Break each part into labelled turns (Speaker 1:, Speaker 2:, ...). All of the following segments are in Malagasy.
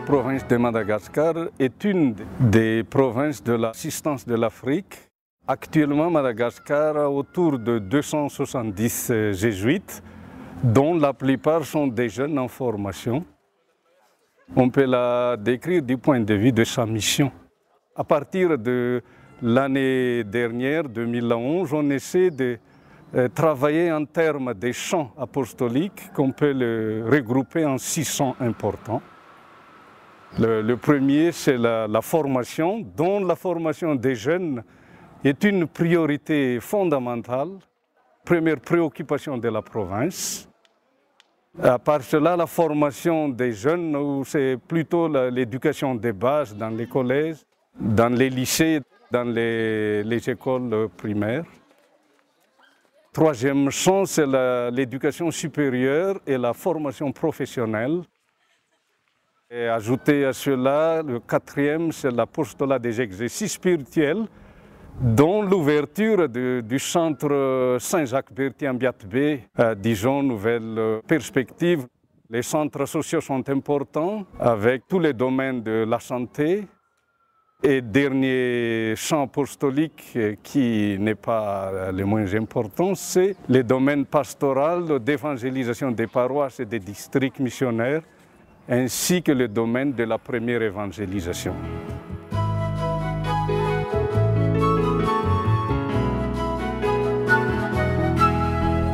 Speaker 1: province de Madagascar est une des provinces de l'assistance de l'Afrique. Actuellement, Madagascar a autour de 270 jésuites, dont la plupart sont des jeunes en formation. On peut la décrire du point de vue de sa mission. À partir de l'année dernière, 2011, on essaie de travailler en termes des champs apostoliques qu'on peut le regrouper en 6 champs importants. Le premier, c'est la formation, dont la formation des jeunes est une priorité fondamentale, première préoccupation de la province. À part cela, la formation des jeunes, c'est plutôt l'éducation des bases dans les collèges, dans les lycées, dans les écoles primaires. Troisième champ, c'est l'éducation supérieure et la formation professionnelle. Et ajouté à cela, le quatrième, c'est l'apostolat des exercices spirituels, dont l'ouverture du centre Saint-Jacques-Berthier-Biatbé à Dijon, nouvelle perspective. Les centres sociaux sont importants avec tous les domaines de la santé. Et dernier champ apostolique qui n'est pas le moins important, c'est le domaine pastoral d'évangélisation des paroisses et des districts missionnaires, ainsi que le domaine de la première évangélisation.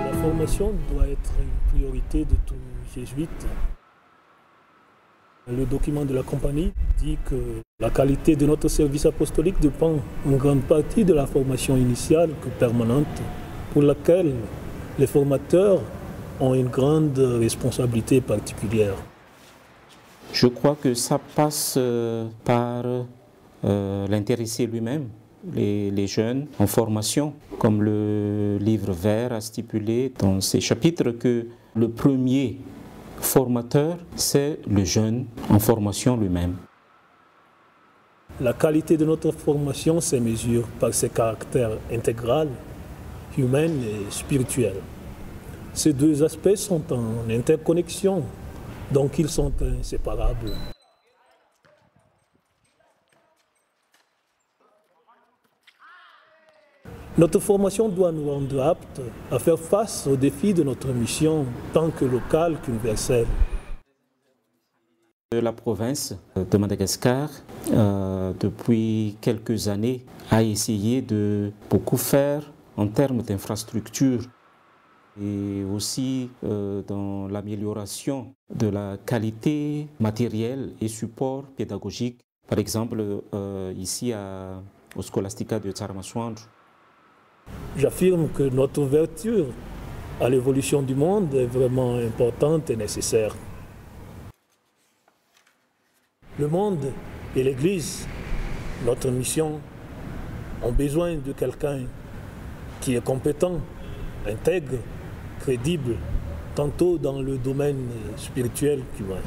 Speaker 2: La formation doit être une priorité de tout jésuite. Le document de la compagnie dit que la qualité de notre service apostolique dépend en grande partie de la formation initiale que permanente, pour laquelle les formateurs ont une grande responsabilité particulière.
Speaker 3: Je crois que ça passe par l'intéressé lui-même, les jeunes en formation, comme le livre vert a stipulé dans ses chapitres que le premier formateur, c'est le jeune en formation lui-même.
Speaker 2: La qualité de notre formation se mesure par ses caractères intégral, humain et spirituel. Ces deux aspects sont en interconnexion, donc ils sont inséparables. Notre formation doit nous rendre aptes à faire face aux défis de notre mission, tant que locale qu'universelle.
Speaker 3: La province de Madagascar, depuis quelques années, a essayé de beaucoup faire en termes d'infrastructures et aussi dans l'amélioration de la qualité matérielle et support pédagogique. Par exemple, ici au Scholastica de Tsaramaswandro.
Speaker 2: J'affirme que notre ouverture à l'évolution du monde est vraiment importante et nécessaire. Le monde et l'Église, notre mission, ont besoin de quelqu'un qui est compétent, intègre, crédible, tantôt dans le domaine spirituel qu'humain.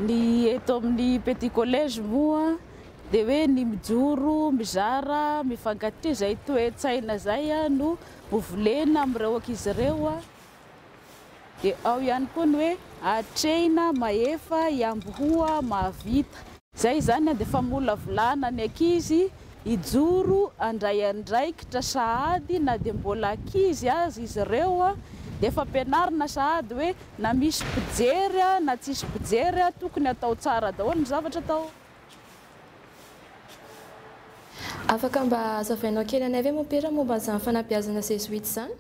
Speaker 4: Ny eto amin'ny petit collège moa dia hoe ny mijoro, mizara, mifankatia zay toe-tsaina zay no hovolena amin'ireo ankizy ireo. Dia ao ihany koa ny hoe hatrehina mahefa hiambohoa mahavita. Zay zany dia efa mbola volana ny ankizy hijoro andray andraikitra sahady na dia mbola ankizy azy izy ireo dia efa ampianarina sahady hoe na misy mpijery na tsisy mpijery tokony atao tsara daholo ny zavatra atao.
Speaker 5: Afaka mba azavainao kely anay ve mopera momba izany fanabeazana jésuite izany?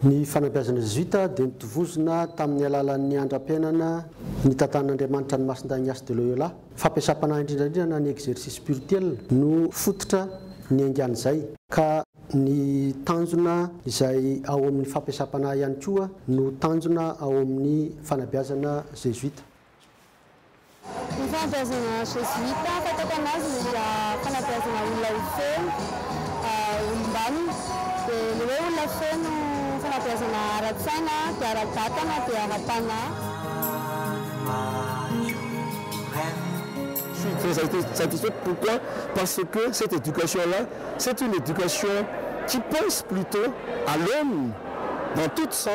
Speaker 6: Ny fanabeazana jésuite dia nitovozona tamin'ny alalan'ny andram-piainana ny tantan'Andriamanitra ny Masindahy Ignace de Loyola. Fampiasam-panahy indrindra ny exercice spirituel no fototra ny aingan'izay ka ny tanjona izay ao amin'ny fampiasam-panahy ihany koa no tanjona ao amin'ny fanabeazana jésuite.
Speaker 7: fanabeazana jesuita fatako anazy dia fanabeazana olona feno olombaniny dia le hoe olona feno fanabeazana ara-tsaina dia ara-batana dia ara-panahy.
Speaker 8: Je suis très satisfait. Pourquoi? Parce que cette éducation-là, c'est une éducation qui pense plutôt à l'homme dans toute son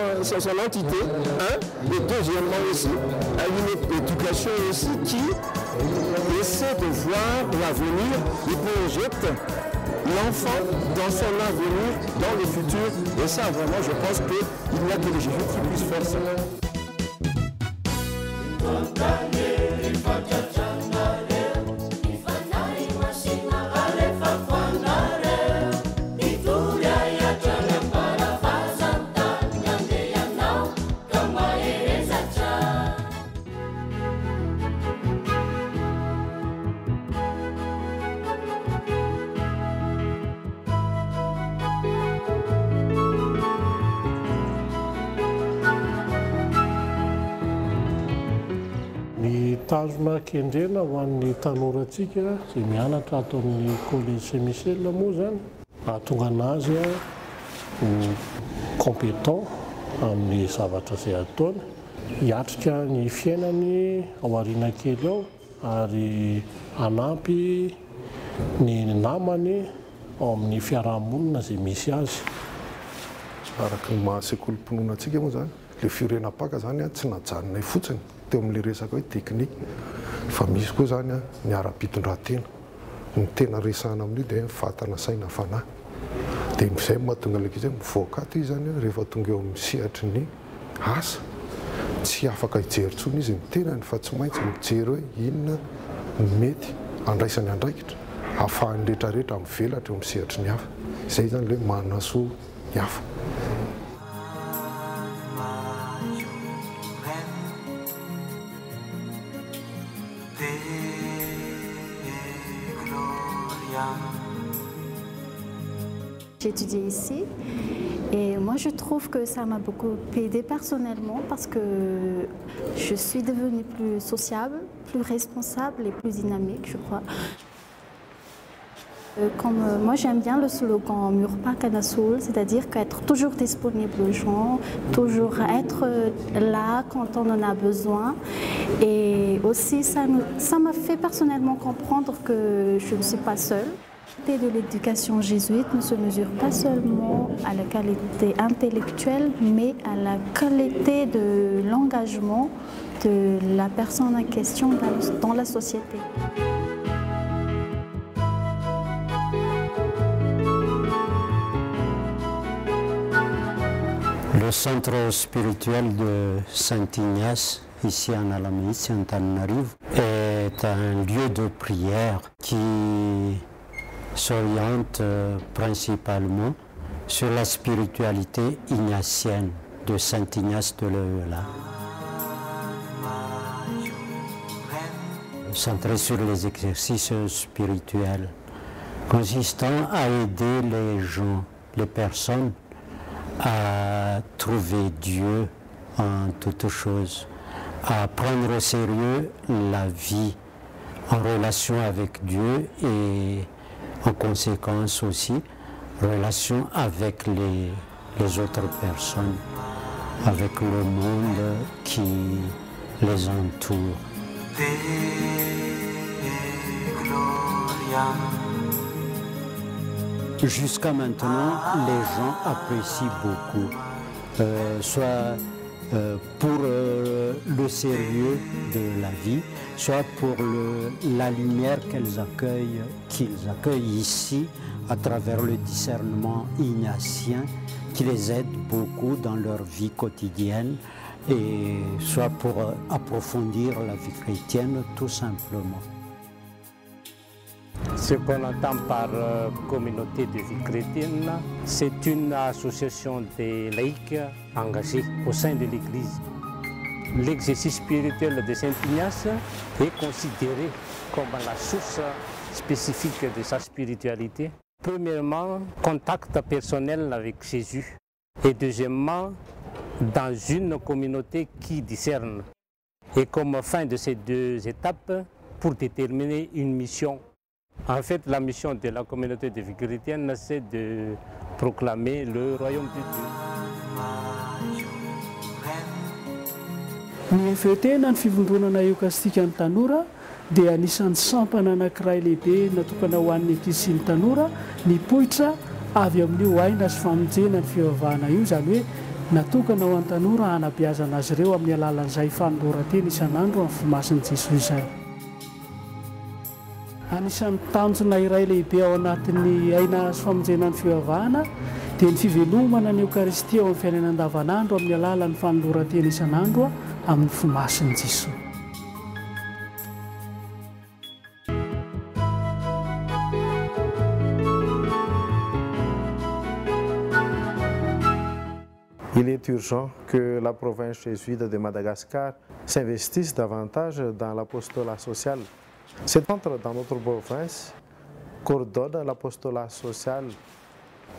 Speaker 8: entité, et deuxièmement aussi, à une éducation aussi qui essaie de voir l'avenir et projette l'enfant dans son avenir, dans le futur. Et ça, vraiment, je pense qu'il n'y a que les Jésuites qui puissent faire ça.
Speaker 2: Tazona kendrena ho an'ny tanorantsika izay mianatra ato amin'ny collège Saint-Michel moa zany ahatonga anazy ho compétent amin'ny zavatra izay ataony, hiatrika ny fiainany ao aoriana kely ao ary hanampy ny namany ao amin'ny fiarahamonina izay misy azy.
Speaker 9: Araka ny mahasekolim-pinoana antsika moa zany, le firenam-paka zany tsy najanona fotsiny teo amin'le resaka hoe teknika, fa misy koa zany ny ara-pitondran-tena, ny tena resahana amin'io dia vatana saina fanahy. Dia izay mahatonga ilay izy mivoaka ato izy zany rehefa tonga eo amin'ny sehatry ny asa, tsy afaka hijery intsony izy ny tenany fa tsy maintsy mijery hoe inona mety andraisany andraikitra ahafahany rehetrarehetra mivelatra eo amin'ny sehatry ny hafa. Izay zany ilay manasoa ny hafa.
Speaker 10: J'ai étudié ici et moi je trouve que ça m'a beaucoup aidé personnellement parce que je suis devenue plus sociable, plus responsable et plus dynamique, je crois. Comme moi j'aime bien le slogan Murpa Kanasoul, c'est-à-dire qu'être toujours disponible aux gens, toujours être là quand on en a besoin. Et aussi ça m'a fait personnellement comprendre que je ne suis pas seule. La qualité de l'éducation jésuite ne se mesure pas seulement à la qualité intellectuelle, mais à la qualité de l'engagement de la personne en question dans la société.
Speaker 11: Le centre spirituel de Saint-Ignace, ici en Alamis, en Antananarivo, est un lieu de prière qui s'oriente principalement sur la spiritualité ignatienne de Saint-Ignace de Loyola. Centré sur les exercices spirituels, consistant à aider les gens, les personnes, à trouver Dieu en toutes choses, à prendre au sérieux la vie en relation avec Dieu et en conséquence aussi relation avec les autres personnes, avec le monde qui les entoure. Jusqu'à maintenant, les gens apprécient beaucoup, soit pour le sérieux de la vie, soit pour la lumière qu'ils accueillent ici à travers le discernement ignatien qui les aide beaucoup dans leur vie quotidienne, et soit pour approfondir la vie chrétienne tout simplement.
Speaker 12: Ce qu'on entend par communauté de vie chrétienne, c'est une association de laïcs engagés au sein de l'Église. L'exercice spirituel de Saint-Ignace est considéré comme la source spécifique de sa spiritualité. Premièrement, contact personnel avec Jésus. Et deuxièmement, dans une communauté qui discerne. Et comme fin de ces deux étapes, pour déterminer une mission. En fait, la mission de la communauté de vie chrétienne, c'est de proclamer le royaume de Dieu.
Speaker 13: Ny fetena ny fivondronana eukastika ny tanora dia anisan'ny sampana anankiray lehibe natokana ho an'ny ankizy sy ny tanora ny poitra avy amin'io aina sy famonjena ny fivavahana io, izany hoe natokana ho an'ny tanora hanabeazana azy ireo amin'ny alalan'izay fanoloran-teny isan'andro amin'ny fomasin'i Jesosy izay. Anisan'ny tanjona iray lehibe ao anatin'ny aina sy famonjena ny fivavahana dia ny fivelomana ny Eukaristia ao amin'ny fiainana andavanandro amin'ny alalan'ny fanoloran-teny isan'andro amin'ny fomasin'i Jesosy.
Speaker 9: Il est urgent que la province jésuite de Madagascar s'investisse davantage dans l'apostolat social. Cet centre dans notre province coordonne l'apostolat social,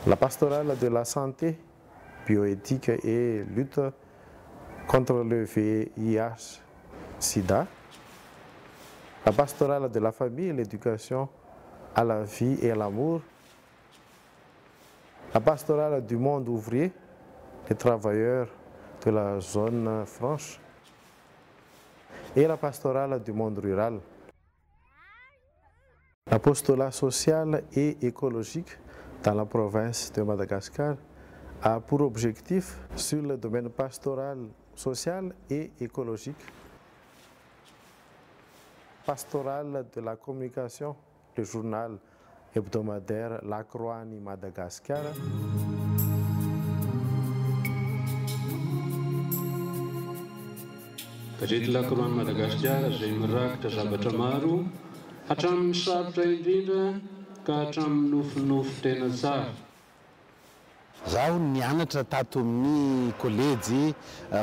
Speaker 9: la pastorale de la santé, bioéthique et lutte contre le VIH-Sida, la pastorale de la famille et l'éducation à la vie et à l'amour, la pastorale du monde ouvrier, les travailleurs de la zone franche et la pastorale du monde rural. L'apostolat social et écologique dans la province de Madagascar a pour objectif, sur le domaine pastoral, social et écologique, pastoral de la communication, le journal hebdomadaire La Croix ni Madagascar,
Speaker 14: Gazety La Croix Madagascar izay mirakitra zavatra maro hatramin'ny sarotra indrindra ka hatramin'ny nofinofy tena tsara.
Speaker 15: Zaho nianatra tato amin'ny kolejy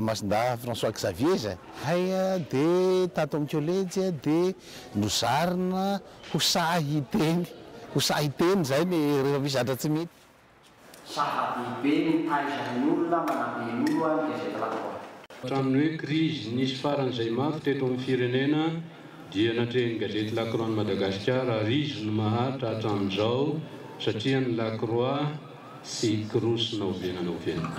Speaker 15: Masinda François Xavier hay dia tato amin'ny kolejy dia nozarina ho sahy teny zay ny rehefa misy zatra tsy mety.
Speaker 16: Zava-dehibe mitaizan'ny olona manabe ny olo ny gazety La Croix.
Speaker 14: Hatramin'ny hoe krizy nisy faran'izay mafy teto amin'ny firenena dia natrehan'ny gazety La Croix Madagascar arizony maharitra hatramin'izao satria ny La Croix sy korosina ovenana ovena.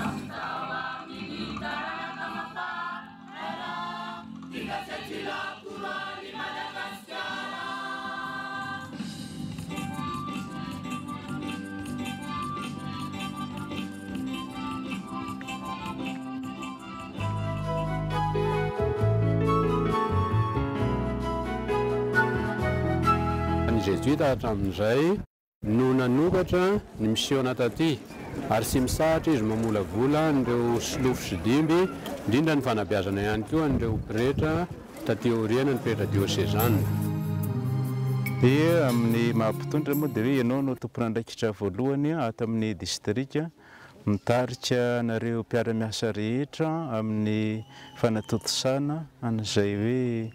Speaker 14: Ny jésuita hatramin'izay no nanokatra ny misiona taty ary sy misahatra izy mamolavola an'ireo silofo sy dimby indrindra ny fanabeazana ihany koa an'ireo pretra taty aoriana ny pretra diosezana.
Speaker 17: Dia amin'ny mahampitondra moa dia hoe ianao no tompon'andraikitra voalohany ato amin'ny distrika mitarika anareo mpiara-miasa rehetra amin'ny fanatotosana an'izay hoe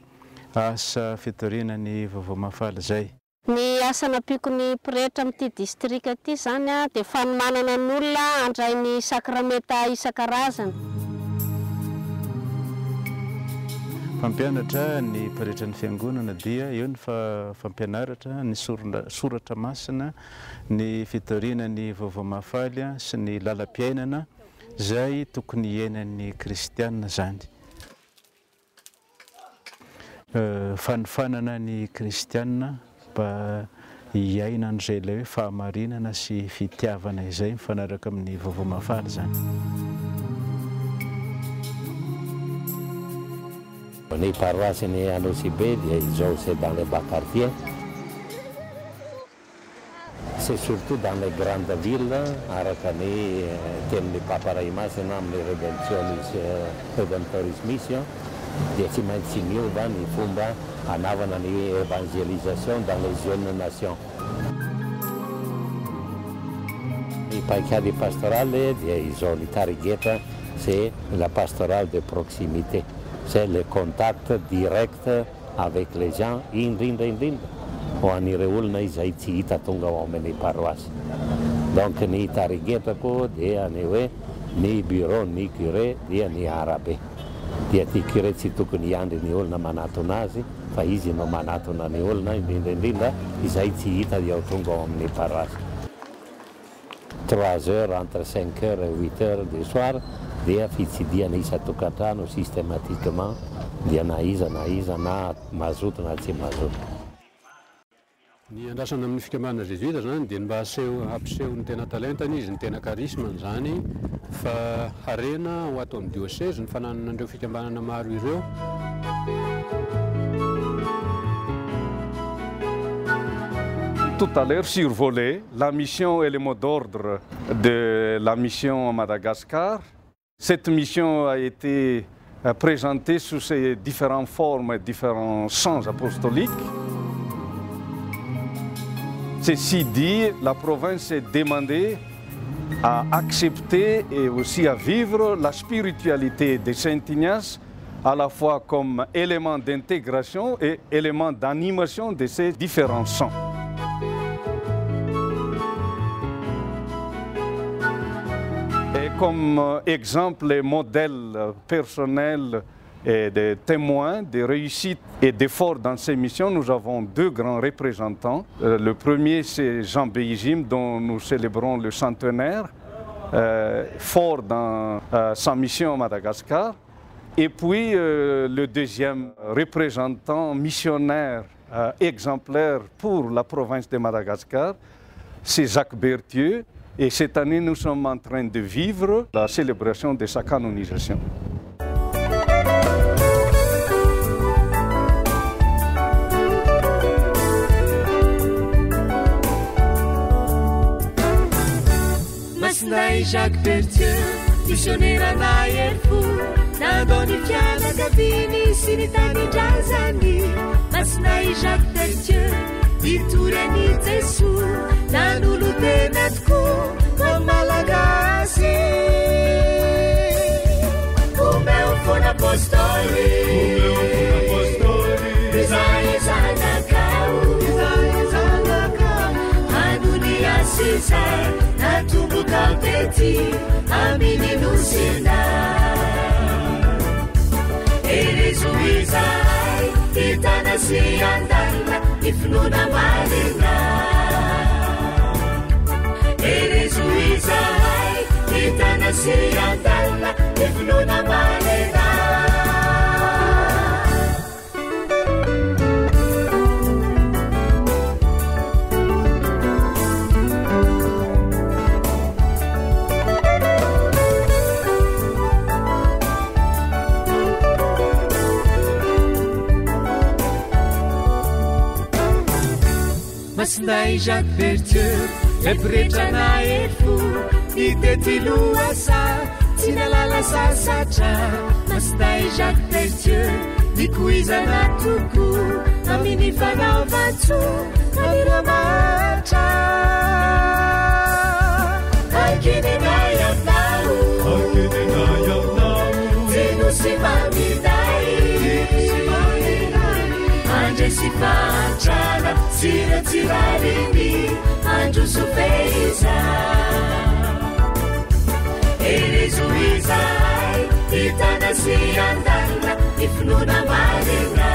Speaker 17: asa fitorinany vaovao mafaly zay.
Speaker 18: Ny asa nampiako ny pretra amin'ity distrika ity zany dia fanomanana ny olona handray ny sakramenta isan-karazany.
Speaker 17: Fampianatra ny pretra ny fiangonana dia eo ny fampianaratra ny soratra masina, ny fitorinany vaovao mafaly sy ny lalam-piainana zay tokony iainan'ny kristianina zany. Fanofanana ny kristianina mba hiaina an'izay ilay hoe fahamarinana sy fitiavana izay mifanaraka amin'ny vaovao mafaly zany.
Speaker 19: Ny paroisseny ANOCB dia izao c'est dans les bas quartiers. C'est surtout dans les grandes villes araka ny tenin'ny Papa Raimasina amin'ny Redemptoris Mission dia tsy maintsy miova ny fomba hanavana ny évangélisation dans les jeunes nations. Ny paikady pastorale dia izao ny tarigeta c'est la pastorale de proximité. C'est le contact direct avec les gens indrindra ho an'ireo olona izay tsy hita tonga ao amin'ny paroisse. Donc ny tarigetako dia ny hoe ny bureau ny curé dia ny arabe. dia tiako ireto tsy tokony hiandry ny olona manatona azy fa izy no manatona ny olona indrindraindrindra izay tsy hita eo tonga ao amin'ny parasy 3 heures entre 5 heures et 8 heures du soir dia fitsidiana isa-tokantrano systématiquement dia na iza na mazoto na tsy mazoto.
Speaker 14: Ny andrasana amin'ny fikambanana jésuita zany dia mba ampiseho ny tena talentany izy ny tena charisme zany fa harena ho atao amin'ny diocèse ny fananana andreo fikambanana maro ireo.
Speaker 1: Tout à l'heure survolé la mission et le mot d'ordre de la mission à Madagascar. Cette mission a été présentée sous ses différentes formes et différents sens apostoliques. Ceci dit, la province est demandée à accepter et aussi à vivre la spiritualité de Saint Ignace à la fois comme élément d'intégration et élément d'animation de ces différents sons. Et comme exemple et modèle personnel et de témoins de réussite et d'efforts dans ces missions, nous avons 2 grands représentants. Le premier, c'est Jean Béjim, dont nous célébrons le centenaire, fort dans sa mission à Madagascar. Et puis le deuxième représentant missionnaire exemplaire pour la province de Madagascar, c'est Jacques Berthieu. Et cette année, nous sommes en train de vivre la célébration de sa canonisation.
Speaker 20: Masnai Jacques Berthieu, missionnaire na erfo, nadoni fiana gavini sinitani jazani. Masnai Jacques Berthieu, iturani Jesu, nanulu tenatku, Malagasy. O meu fone apostoli, Anunia Cesar, natumbuka teti, amini nusina. Erezuizai, itanasi andala, ifnuna malina. Erezuizai, itanasi andala, ifnuna malina. Masnai Jacques Berthieu, epretra na erfo, itety loasa, tsy nalala sasatra. Masnai Jacques Berthieu, nikoizana toko, amin'ny fanaovatso, namiramatra. Ankinenay aminao, teno sy mamidai, andre sy fantrana, tsiratsirarini, andro sofeiza. Erezuizai, itanasi andala, ifnuna malina.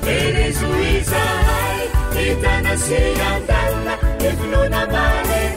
Speaker 20: Erezuizai, itanasi andala, ifnuna malina.